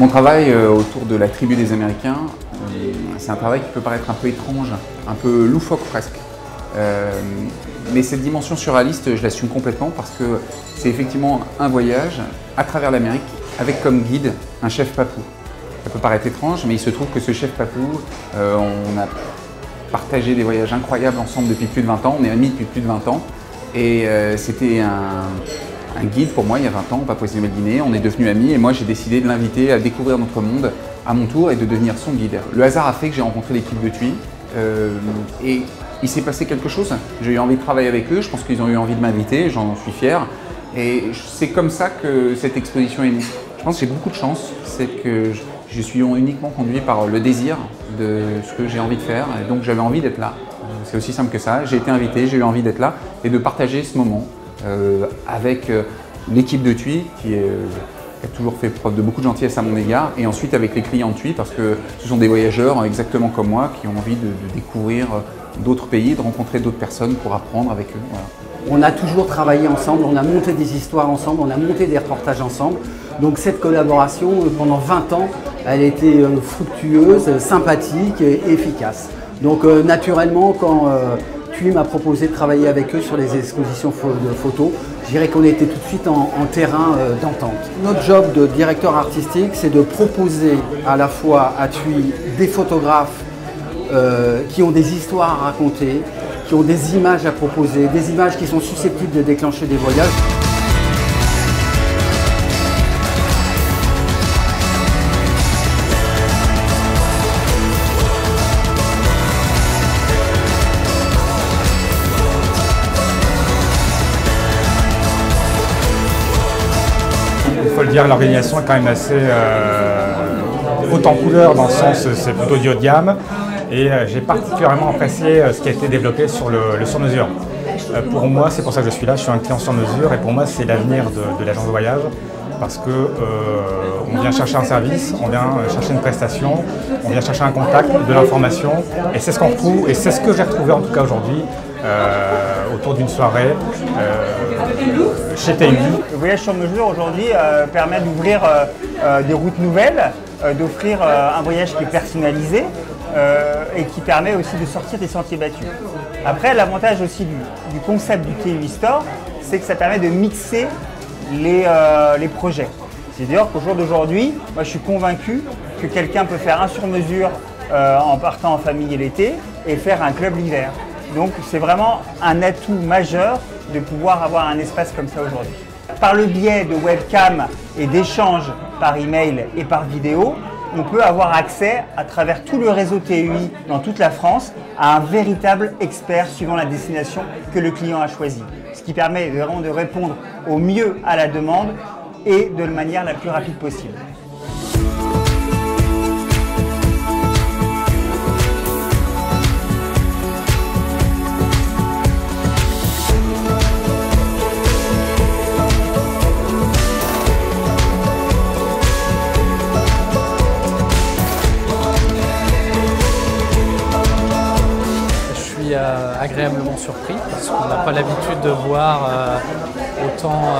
Mon travail autour de la tribu des Américains, c'est un travail qui peut paraître un peu étrange, un peu loufoque presque. Mais cette dimension surréaliste, je l'assume complètement parce que c'est effectivement un voyage à travers l'Amérique avec comme guide un chef papou. Ça peut paraître étrange, mais il se trouve que ce chef papou, on a partagé des voyages incroyables ensemble depuis plus de 20 ans, on est amis depuis plus de 20 ans. Et c'était un guide pour moi il y a 20 ans en Papouasie-Nouvelle-Guinée, on est devenus amis et moi j'ai décidé de l'inviter à découvrir notre monde à mon tour et de devenir son guide. Le hasard a fait que j'ai rencontré l'équipe de TUI et il s'est passé quelque chose. J'ai eu envie de travailler avec eux, je pense qu'ils ont eu envie de m'inviter, j'en suis fier. Et c'est comme ça que cette exposition est née. Je pense que j'ai beaucoup de chance, c'est que je suis uniquement conduit par le désir de ce que j'ai envie de faire et donc j'avais envie d'être là. C'est aussi simple que ça, j'ai été invité, j'ai eu envie d'être là et de partager ce moment avec l'équipe de TUI qui a toujours fait preuve de beaucoup de gentillesse à mon égard et ensuite avec les clients de TUI parce que ce sont des voyageurs exactement comme moi qui ont envie de découvrir d'autres pays, de rencontrer d'autres personnes pour apprendre avec eux. Voilà. On a toujours travaillé ensemble, on a monté des histoires ensemble, on a monté des reportages ensemble. Donc cette collaboration, pendant 20 ans, elle a été fructueuse, sympathique et efficace. Donc naturellement, quand TUI m'a proposé de travailler avec eux sur les expositions de photos, je dirais qu'on était tout de suite en terrain d'entente. Notre job de directeur artistique, c'est de proposer à la fois à TUI des photographes qui ont des histoires à raconter, qui ont des images à proposer, des images qui sont susceptibles de déclencher des voyages. Il faut le dire, l'organisation est quand même assez haute en couleur dans le sens c'est plutôt du haut de gamme et j'ai particulièrement apprécié ce qui a été développé sur le sur-mesure. Pour moi, c'est pour ça que je suis là, je suis un client sur-mesure et pour moi c'est l'avenir de l'agence de voyage parce que on vient chercher un service, on vient chercher une prestation, on vient chercher un contact, de l'information et c'est ce qu'on retrouve et c'est ce que j'ai retrouvé en tout cas aujourd'hui autour d'une soirée chez TUI. Le voyage sur mesure aujourd'hui permet d'ouvrir des routes nouvelles, d'offrir un voyage qui est personnalisé et qui permet aussi de sortir des sentiers battus. Après, l'avantage aussi du concept du TUI Store, c'est que ça permet de mixer les projets. C'est-à-dire qu'au jour d'aujourd'hui, moi je suis convaincu que quelqu'un peut faire un sur mesure en partant en famille l'été et faire un club l'hiver. Donc c'est vraiment un atout majeur de pouvoir avoir un espace comme ça aujourd'hui. Par le biais de webcam et d'échanges par email et par vidéo, on peut avoir accès à travers tout le réseau TUI dans toute la France à un véritable expert suivant la destination que le client a choisie. Ce qui permet vraiment de répondre au mieux à la demande et de la manière la plus rapide possible. Agréablement surpris parce qu'on n'a pas l'habitude de voir autant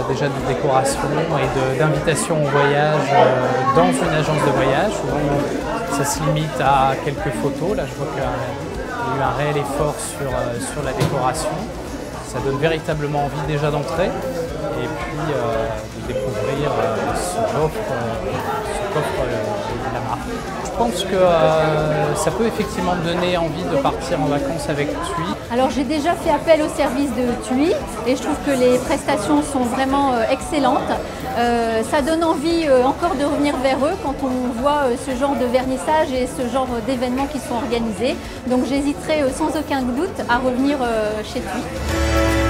déjà de décorations et d'invitations au voyage dans une agence de voyage. Souvent ça se limite à quelques photos. Là je vois qu'il y a eu un réel effort sur la décoration. Ça donne véritablement envie déjà d'entrer et puis de découvrir ce qu'offre la marque. Je pense que ça peut effectivement me donner envie de partir en vacances avec TUI. Alors j'ai déjà fait appel au service de TUI et je trouve que les prestations sont vraiment excellentes. Ça donne envie encore de revenir vers eux quand on voit ce genre de vernissage et ce genre d'événements qui sont organisés. Donc j'hésiterai sans aucun doute à revenir chez TUI.